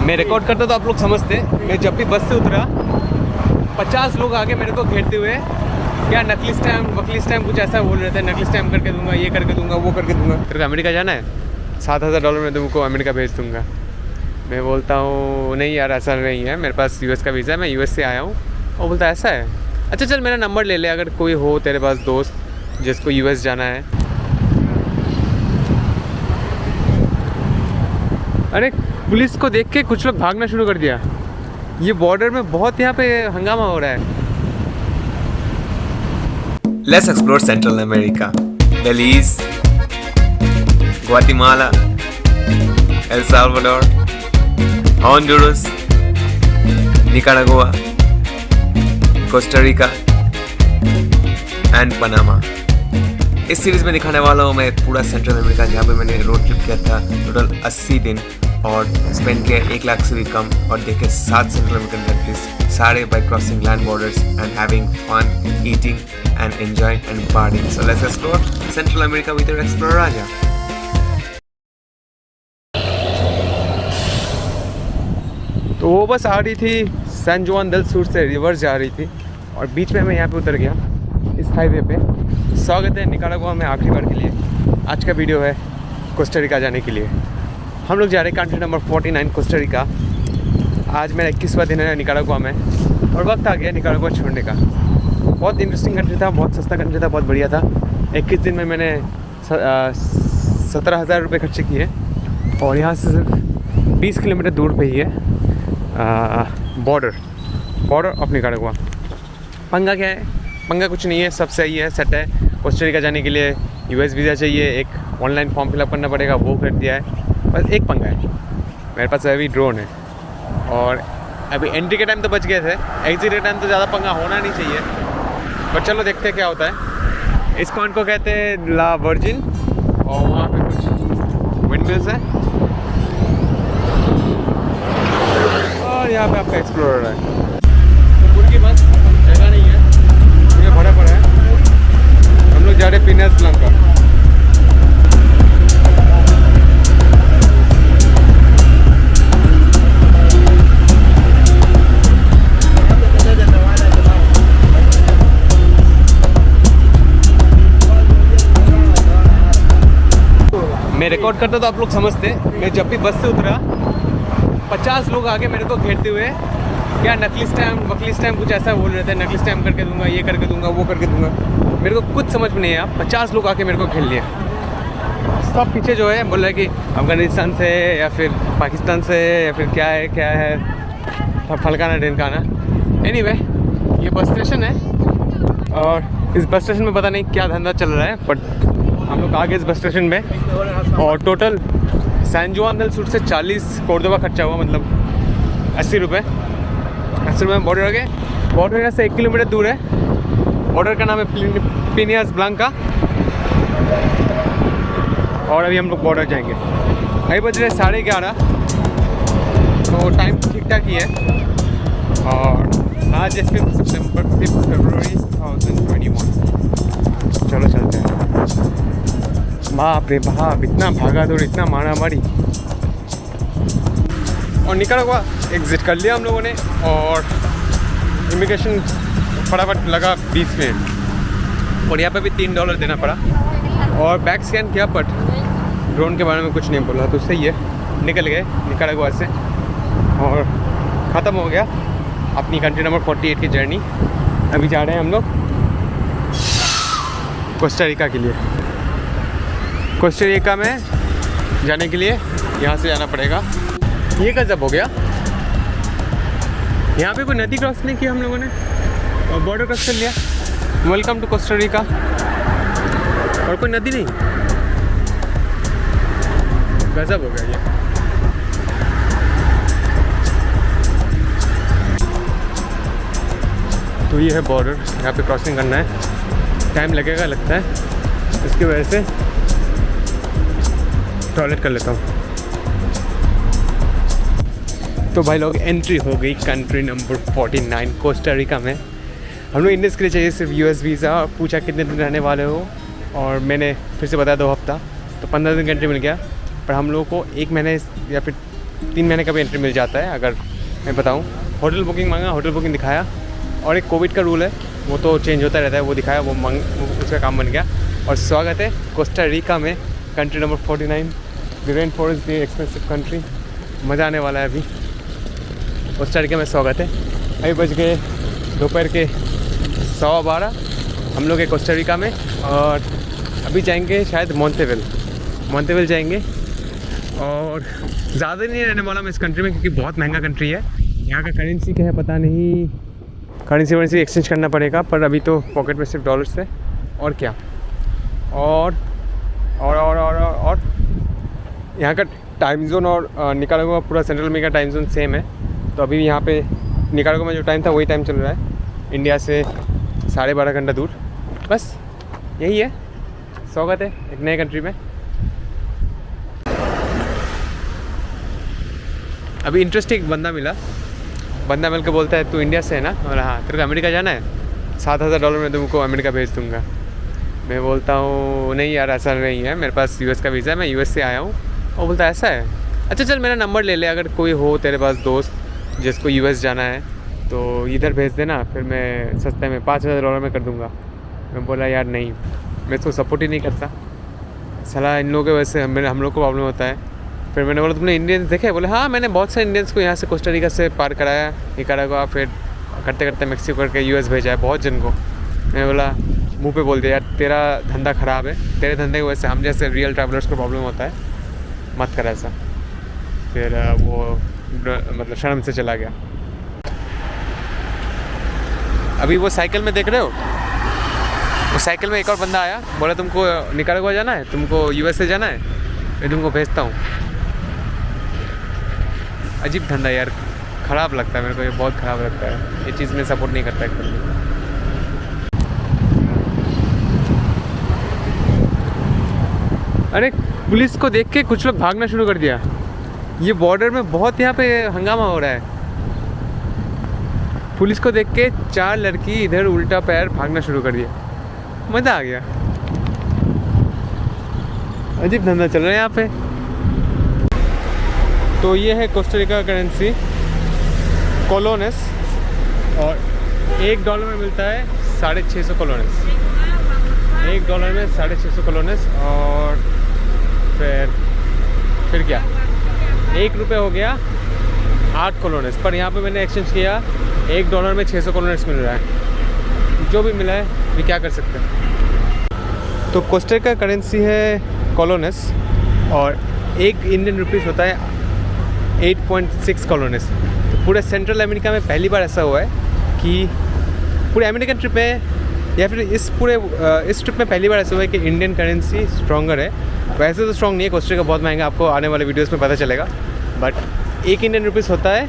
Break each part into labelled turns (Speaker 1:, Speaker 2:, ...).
Speaker 1: मैं रिकॉर्ड करता तो आप लोग समझते। मैं जब भी बस से उतरा 50 लोग आगे मेरे को घेरते हुए क्या नकली स्टैम्प वकली स्टैम्प कुछ ऐसा बोल रहे थे, नकली स्टैम्प करके दूंगा, ये करके दूंगा, वो करके दूंगा। तेरे को अमेरिका जाना है, $7,000 में तुमको अमेरिका भेज दूंगा। मैं बोलता हूँ नहीं यार ऐसा नहीं है, मेरे पास यूएस का वीज़ा है, मैं यूएस से आया हूँ। और बोलता है ऐसा है, अच्छा चल मेरा नंबर ले ले, अगर कोई हो तेरे पास दोस्त जिसको यूएस जाना है। अरे पुलिस को देख के कुछ लोग भागना शुरू कर दिया। ये बॉर्डर में बहुत यहाँ पे हंगामा हो रहा है।
Speaker 2: Let's explore Central America. Belize, Guatemala, El Salvador, Honduras, Nicaragua, Costa Rica and Panama. इस सीरीज़ में दिखाने वाला हूँ मैं पूरा सेंट्रल अमेरिका, जहाँ पे मैंने रोड ट्रिप किया था टोटल 80 दिन और स्पेंड किया 1 लाख से भी कम और देखे 7 सेंट्रल अमेरिकन कंट्रीज, सारे by crossing land borders and having fun, eating and enjoying and partying. So let's explore central America with your explorer Raja.
Speaker 1: तो वो बस आ रही थी सैन जुआन देल सुर से रिवर्स जा रही थी और बीच में मैं यहाँ पे उतर गया इस हाईवे पे। स्वागत है निकारागुआ में आखिरी बार के लिए। आज का वीडियो है कोस्टा रिका जाने के लिए। हम लोग जा रहे हैं कंट्री नंबर 49 कोस्टा रिका। आज मेरा 21वां दिन है निकारागुआ में और वक्त आ गया निकारागुआ छोड़ने का। बहुत इंटरेस्टिंग कंट्री था, बहुत सस्ता कंट्री था, बहुत बढ़िया था। 21 दिन में मैंने 17,000 रुपये खर्चे किए और यहाँ से सिर्फ 20 किलोमीटर दूर पे ही है बॉर्डर ऑफ निकारागुआ। पंगा क्या है? पंगा कुछ नहीं है, सब सही है, सेट है। कोस्टा रिका जाने के लिए यूएस वीज़ा चाहिए, एक ऑनलाइन फॉर्म फिलअप करना पड़ेगा, वो कर दिया है। बस एक पंगा है, मेरे पास अभी ड्रोन है और अभी एंट्री के टाइम तो बच गए थे, एग्जिट के टाइम तो ज़्यादा पंगा होना नहीं चाहिए। पर चलो देखते हैं क्या होता है। इस पॉइंट को कहते हैं ला वर्जिन और वहाँ पे कुछ विंडमिल्स है और यहाँ पे आपका एक्सप्लोरर है। पूरी की बस जगह नहीं है, ये भरा पड़ा है। हम लोग जा रहे हैं पिनास ब्लांका। मैं रिकॉर्ड करता तो आप लोग समझते। मैं जब भी बस से उतरा 50 लोग आगे मेरे को घेरते हुए क्या नकली स्टैम्प वकली स्टैम्प कुछ ऐसा बोल रहे थे, नकली स्टैम्प करके दूंगा, ये करके दूंगा, वो करके दूंगा। मेरे को कुछ समझ में नहीं आया। 50 लोग आके मेरे को घेर लिए। सब पीछे जो है बोल रहे कि अफगानिस्तान से या फिर पाकिस्तान से या फिर क्या है फलकाना ढिनकाना। एनीवे ये बस स्टेशन है और इस बस स्टेशन में पता नहीं क्या धंधा चल रहा है, बट हम लोग आ गए इस बस स्टेशन में और टोटल सैन जुआन देल सुर से 40 कोर्दोबा खर्चा हुआ, मतलब 80 रुपये में बॉर्डर आ गए। बॉर्डर यहाँ से 1 किलोमीटर दूर है। बॉर्डर का नाम है पिनास ब्लांका और अभी हम लोग बॉर्डर जाएंगे। अभी बज रहे 11:30, तो टाइम ठीक ठाक ही है। और आज 5 सितंबर 5 फरवरी 2021। चलो चलते हैं। बाप रे बाप, इतना भागा दौड़, इतना मारा मारी। और निकारागुआ एग्ज़िट कर लिया हम लोगों ने और इमिग्रेशन फटाफट लगा 20 मिनट और यहाँ पे भी $3 देना पड़ा और बैग स्कैन किया, बट ड्रोन के बारे में कुछ नहीं बोला, तो सही है। निकल गए निकारागुआ से और ख़त्म हो गया अपनी कंट्री नंबर 48 की जर्नी। अभी जा रहे हैं हम लोग कोस्टा रिका के लिए। कोस्टा रिका में जाने के लिए यहाँ से जाना पड़ेगा। ये गजब हो गया, यहाँ पे कोई नदी क्रॉस नहीं किया हम लोगों ने और बॉर्डर क्रॉस कर लिया। Welcome to Costa Rica. और कोई नदी नहीं, गजब हो गया ये। तो ये है बॉर्डर, यहाँ पे क्रॉसिंग करना है, टाइम लगेगा लगता है, इसकी वजह से टॉयलेट कर लेता हूँ। तो भाई लोग एंट्री हो गई कंट्री नंबर 49 कोस्टा रिका में। हम लोग इंडियंस के लिए चाहिए सिर्फ यूएस वीज़ा। पूछा कितने दिन रहने वाले हो और मैंने फिर से बताया 2 हफ्ता, तो 15 दिन का एंट्री मिल गया। पर हम लोगों को 1 महीने या फिर 3 महीने का भी एंट्री मिल जाता है। अगर मैं बताऊँ, होटल बुकिंग मांगा, होटल बुकिंग दिखाया, और एक कोविड का रूल है वो तो चेंज होता रहता है, वो दिखाया, वो उसका काम बन गया। और स्वागत है कोस्टा रिका में, country number 49। The rain forest the expensive country. मज़ा आने वाला है अभी कोस्टा रिका में। स्वागत है। अभी बज गए दोपहर के 12:15, हम लोग हैं कोस्टा रिका में, और अभी जाएंगे शायद मोंटेविल जाएंगे। और ज़्यादा नहीं रहने वाला मैं इस कंट्री में, क्योंकि बहुत महंगा कंट्री है। यहाँ का करेंसी क्या है पता नहीं, करेंसी एक्सचेंज करना पड़ेगा, पर अभी तो पॉकेट में सिर्फ डॉलर्स है। और क्या, और यहाँ का टाइम जोन और निकारागुआ पूरा central America time zone same है। तो अभी यहाँ पे निकारागुआ में जो टाइम था वही टाइम चल रहा है, इंडिया से 12.5 घंटा दूर। बस यही है, स्वागत है एक नए कंट्री में। अभी इंटरेस्टिंग बंदा मिल के बोलता है तू इंडिया से है ना, और हाँ तेरे को अमेरिका जाना है, $7,000 में तुमको अमेरिका भेज दूँगा। मैं बोलता हूँ नहीं यार ऐसा नहीं है, मेरे पास US का वीज़ा है, मैं US से आया हूँ। वो बोलता है ऐसा है, अच्छा चल मेरा नंबर ले ले, अगर कोई हो तेरे पास दोस्त जिसको US जाना है तो इधर भेज देना, फिर मैं सस्ते में $5,000 में कर दूँगा। मैं बोला यार नहीं, मैं इसको सपोर्ट ही नहीं करता, सलाह इन लोगों के वजह से हम लोग को प्रॉब्लम होता है। फिर मैंने बोला तुमने इंडियंस देखे? बोले हाँ मैंने बहुत सारे इंडियंस को यहाँ से कोस्टा रिका से पार कराया, निकारागुआ, फिर करते करते मेक्सिको करके US भेजा है बहुत जन को। मैंने बोला मुंह पे बोल दिया यार तेरा धंधा ख़राब है, तेरे धंधे की वजह से हम जैसे रियल ट्रैवलर्स को प्रॉब्लम होता है, मत कर ऐसा। फिर वो मतलब शर्म से चला गया। अभी वो साइकिल में देख रहे हो, उस साइकिल में एक और बंदा आया, बोला तुमको निकारागुआ जाना है, तुमको USA जाना है, मैं तुमको भेजता हूँ। अजीब धंधा यार, ख़राब लगता है मेरे को, ये बहुत ख़राब लगता है, ये चीज़ में सपोर्ट नहीं करता है। अरे पुलिस को देख के कुछ लोग भागना शुरू कर दिया। ये बॉर्डर में बहुत यहाँ पे हंगामा हो रहा है। पुलिस को देख के 4 लड़की इधर उल्टा पैर भागना शुरू कर दिया, मज़ा आ गया। अजीब धंधा चल रहा है यहाँ पे। तो ये है कोस्टा रिका करेंसी कोलोनेस, और $1 में मिलता है 650 कोलोनेस। $1 में 650 कोलोनेस। और फिर क्या, ₹1 हो गया 8 कोलोनेस। पर यहाँ पे मैंने एक्सचेंज किया, $1 में 600 कोलोनेस मिल रहा है। जो भी मिला है ये क्या कर सकते हैं। तो कोस्टा रिका करेंसी है कोलोनेस, और 1 इंडियन रुपीस होता है 8.6 कोलोनेस। तो पूरे सेंट्रल अमेरिका में पहली बार ऐसा हुआ है कि पूरे अमेरिकन ट्रिप में, या फिर इस ट्रिप में पहली बार ऐसा हुआ है कि इंडियन करेंसी स्ट्रॉन्गर है। वैसे तो स्ट्रॉन्ग नहीं है, कोस्टा रिका बहुत महंगा, आपको आने वाले वीडियोस में पता चलेगा। बट 1 इंडियन रुपीस होता है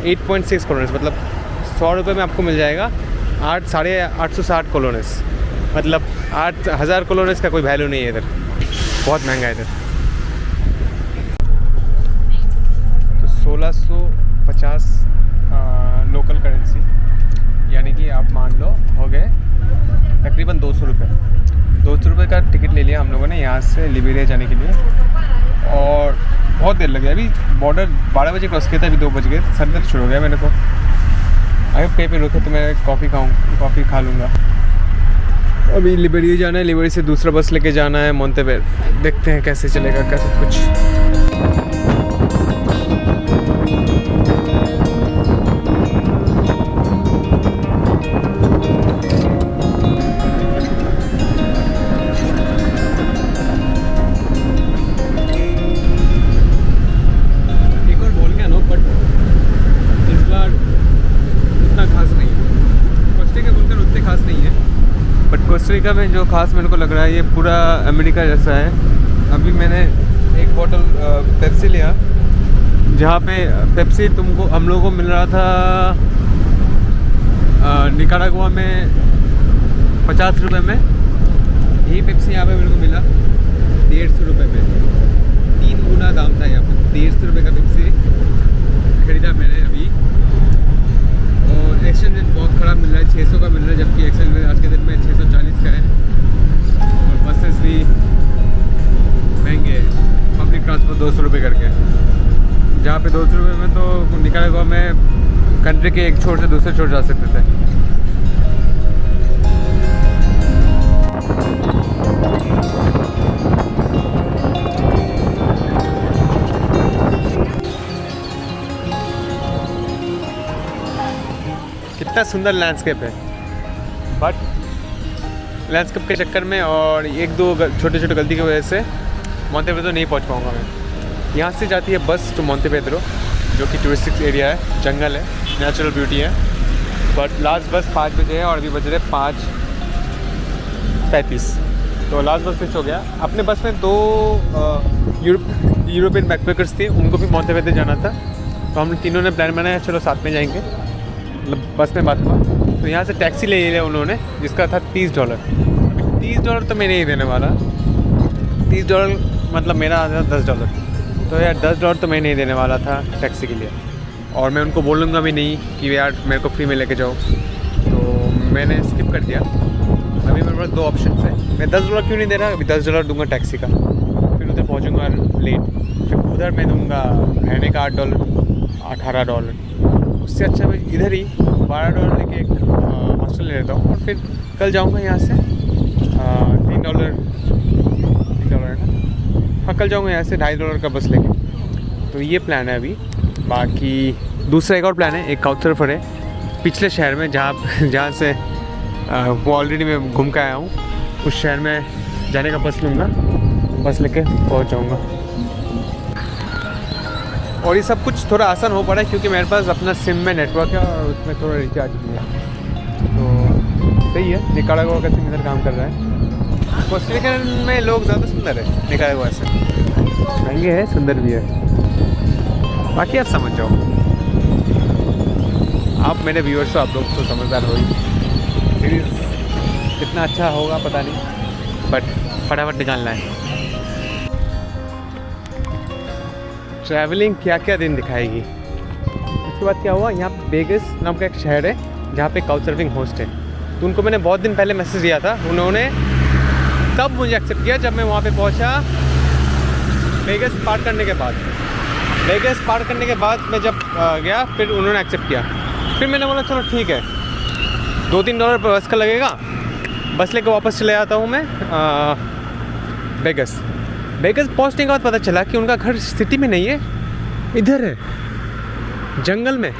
Speaker 1: 8.6 कोलोनेस, मतलब $100 में आपको मिल जाएगा 860 कोलोनेस। मतलब 8,000 कोलोनेस का कोई वैल्यू नहीं है इधर, बहुत महंगा है इधर। तो 1650 लोकल करेंसी, यानी कि आप मान लो हो गए तकरीबन $200 का टिकट ले लिया हम लोगों ने यहाँ से लिबेरिया जाने के लिए। और बहुत देर लगी, अभी बॉर्डर 12 बजे क्रॉस किया था, अभी 2 बज गए, सर दर्द शुरू हो गया मेरे को। अगर कहीं पे रुके तो मैं कॉफ़ी खा लूँगा। अभी लिबेरिया जाना है, लिबेरिया से दूसरा बस लेके जाना है मोंटेविल। देखते हैं कैसे चलेगा, कैसे कुछ। कोस्टा रिका में जो खास मेरे को लग रहा है, ये पूरा अमेरिका जैसा है। अभी मैंने एक बोतल पेप्सी लिया, जहाँ पे पेप्सी तुमको हम लोगों को मिल रहा था निकारागुआ में $50 में। यही पेप्सी यहाँ पे मेरे को मिला $150 में, 3 गुना दाम था यहाँ पे। $150 का पेप्सी खरीदा मैंने अभी। और एक्सचेंज रेट बहुत ख़राब मिल रहा है, 600 का मिल रहा है, जबकि एक्सचेंज रेट आज के दिन में 640 का है। और बसेस भी महंगे हैं, पब्लिक ट्रांसपोर्ट 200 रुपये करके, जहाँ पे 200 रुपये में तो निकारागुआ में कंट्री के एक छोर से दूसरे छोर जा सकते थे। कितना सुंदर लैंडस्केप है, बट लैंडस्केप के चक्कर में और एक दो छोटे छोटे गलती की वजह से मोंटेपेड्रो नहीं पहुंच पाऊंगा मैं। यहाँ से जाती है बस टू मोंटेपेड्रो, जो कि टूरिस्टिक एरिया है, जंगल है, नेचुरल ब्यूटी है। बट लास्ट बस 5 बजे है और अभी बज रहे 5:35, तो लास्ट बस मिस हो गया। अपने बस में 2 यूरोपियन बैकपैकर्स थे, उनको भी मोंटेपेड्रो जाना था, तो हम तीनों ने प्लान बनाया चलो साथ में जाएंगे, मतलब बस में बात हुआ। तो यहाँ से टैक्सी ले लिया उन्होंने, जिसका था $30। $30 तो मैं नहीं देने वाला, $30 मतलब मेरा आता $10, तो यार $10 तो मैं नहीं देने वाला था टैक्सी के लिए, और मैं उनको बोलूँगा भी नहीं कि यार मेरे को फ्री में लेके जाओ, तो मैंने स्किप कर दिया। अभी मेरे पास 2 ऑप्शन है, मैं $10 क्यों नहीं दे रहा, अभी $10 दूंगा टैक्सी का, फिर उधर पहुँचूँगा लेट, फिर उधर मैं दूँगा रहने का $8, $18। उससे अच्छा मैं इधर ही $12 लेके एक हॉस्टल ले लेता हूँ, और फिर कल जाऊँगा यहाँ से $3 है ना, हाँ कल जाऊँगा यहाँ से $2.5 का बस लेके। तो ये प्लान है अभी। बाकी दूसरा एक और प्लान है, एक काउचसर्फर है पिछले शहर में, जहाँ से वो ऑलरेडी मैं घूम के आया हूँ, उस शहर में जाने का बस लूँगा, बस लेके पहुँच जाऊँगा। और ये सब कुछ थोड़ा आसान हो पड़ा है क्योंकि मेरे पास अपना सिम में नेटवर्क है और उसमें थोड़ा रिचार्ज भी है, तो सही है। निकारागुआ का सिम इधर काम कर रहा है। कोस्टा रिका में लोग ज़्यादा सुंदर है निकारागुआ से, महंगे है, सुंदर भी है, बाकी आप समझ जाओ। आप मेरे व्यूअर्स हो, आप लोग तो समझदार हो ही। सीरीज़ कितना अच्छा होगा पता नहीं, बट फटाफट निकालना है। ट्रैवलिंग क्या क्या दिन दिखाएगी। उसके बाद क्या हुआ, यहाँ वेगास नाम का एक शहर है जहाँ पे काउचसर्फिंग होस्ट है, तो उनको मैंने बहुत दिन पहले मैसेज दिया था, उन्होंने तब मुझे एक्सेप्ट किया जब मैं वहाँ पे पहुँचा वेगास पार करने के बाद। वेगास पार करने के बाद मैं जब गया, फिर उन्होंने एक्सेप्ट किया। फिर मैंने बोला चलो ठीक है, $2-3 पर बस का लगेगा, बस लेकर वापस चले आता हूँ मैं वेगास। वेगास पहुँचने के बाद पता चला कि उनका घर सिटी में नहीं है, इधर है जंगल में।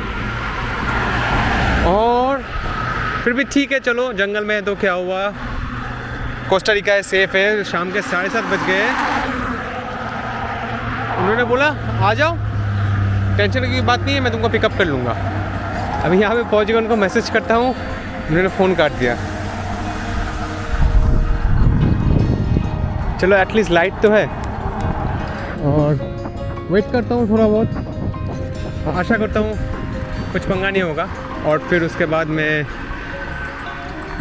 Speaker 1: और फिर भी ठीक है, चलो जंगल में है तो क्या हुआ, कोस्टा रिका है, सेफ़ है। शाम के 7:30 बज गए, उन्होंने बोला आ जाओ, टेंशन की बात नहीं है, मैं तुमको पिकअप कर लूँगा। अभी यहाँ पे पहुँच गया, उनको मैसेज करता हूँ, उन्होंने फ़ोन काट दिया। चलो एटलीस्ट लाइट तो है, और वेट करता हूँ थोड़ा बहुत, आशा करता हूँ कुछ पंगा नहीं होगा। और फिर उसके बाद में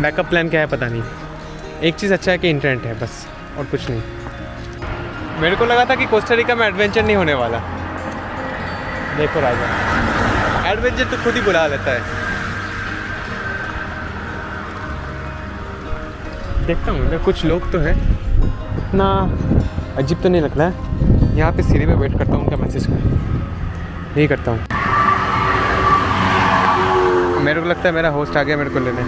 Speaker 1: बैकअप प्लान क्या है पता नहीं। एक चीज़ अच्छा है कि इंटरनेट है बस, और कुछ नहीं। मेरे को लगा था कि कोस्टा रिका में एडवेंचर नहीं होने वाला, देखो राजा एडवेंचर तो खुद ही बुला लेता है। देखता हूँ इधर कुछ लोग तो है, इतना अजीब तो नहीं लग रहा है। यहाँ पे सीढ़ी पे वेट करता हूँ उनका मैसेज का, यही करता हूँ। मेरे को लगता है मेरा होस्ट आ गया मेरे को लेने,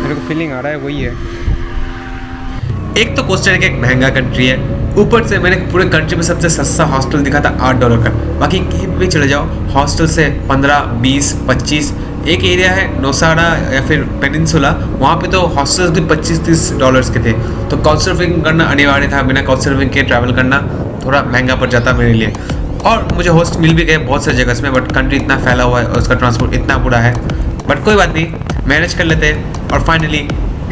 Speaker 1: मेरे को फीलिंग आ रहा है वही है।
Speaker 2: एक तो कोस्टा रिका एक महंगा कंट्री है, ऊपर से मैंने पूरे कंट्री में सबसे सस्ता हॉस्टल दिखा था $8 का। बाकी कहीं भी चले जाओ हॉस्टल से 15, 20, 25। एक एरिया है नोसाडा या फिर पेनिनसुला, वहाँ पे तो हॉस्टल्स भी $25-30 के थे। तो काउचसर्फिंग करना अनिवार्य था, बिना काउचसर्फिंग के ट्रैवल करना थोड़ा महंगा पड़ जाता मेरे लिए। और मुझे होस्ट मिल भी गए बहुत सारी जगह में, बट कंट्री इतना फैला हुआ है और उसका ट्रांसपोर्ट इतना बुरा है, बट कोई बात नहीं, मैनेज कर लेते हैं। और फाइनली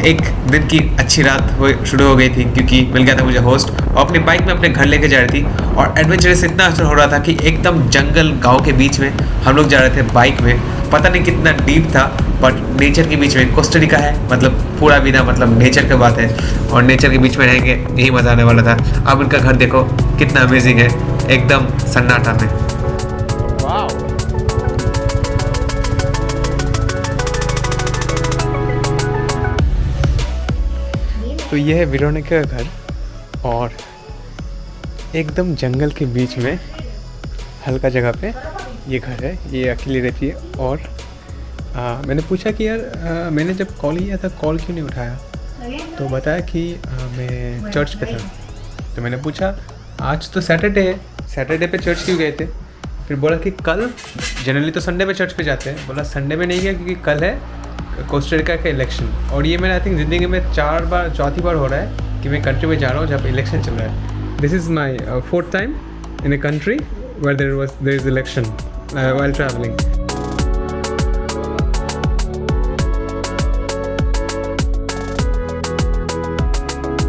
Speaker 2: एक दिन की अच्छी रात शुरू हो गई थी क्योंकि मिल गया था मुझे होस्ट, और अपनी बाइक में अपने घर लेके जा रही थी। और एडवेंचरस इतना अच्छा हो रहा था कि एकदम जंगल गांव के बीच में हम लोग जा रहे थे बाइक में। पता नहीं कितना डीप था, बट नेचर के बीच में। कोस्टा रिका है मतलब पूरा बिना मतलब नेचर की बात है, और नेचर के बीच में रहेंगे, यही मज़ा आने वाला था। अब इनका घर देखो कितना अमेजिंग है, एकदम सन्नाटा में।
Speaker 1: तो ये है वेरोनिका का घर, और एकदम जंगल के बीच में हल्का जगह पे ये घर है, ये अकेली रहती है। और मैंने पूछा कि यार मैंने जब कॉल किया था कॉल क्यों नहीं उठाया, तो बताया कि मैं चर्च पे था। तो मैंने पूछा आज तो सैटरडे है, सैटरडे पे चर्च क्यों गए थे? फिर बोला कि कल, जनरली तो संडे में चर्च पे जाते हैं। बोला संडे में नहीं गया क्योंकि कल है कोस्टा रिका का इलेक्शन। और ये मैंने आई थिंक ज़िंदगी में चौथी बार हो रहा है कि मैं कंट्री में जा रहा हूँ जहाँ पे इलेक्शन चल रहा है। This is my 4th time in a country where there is election while traveling.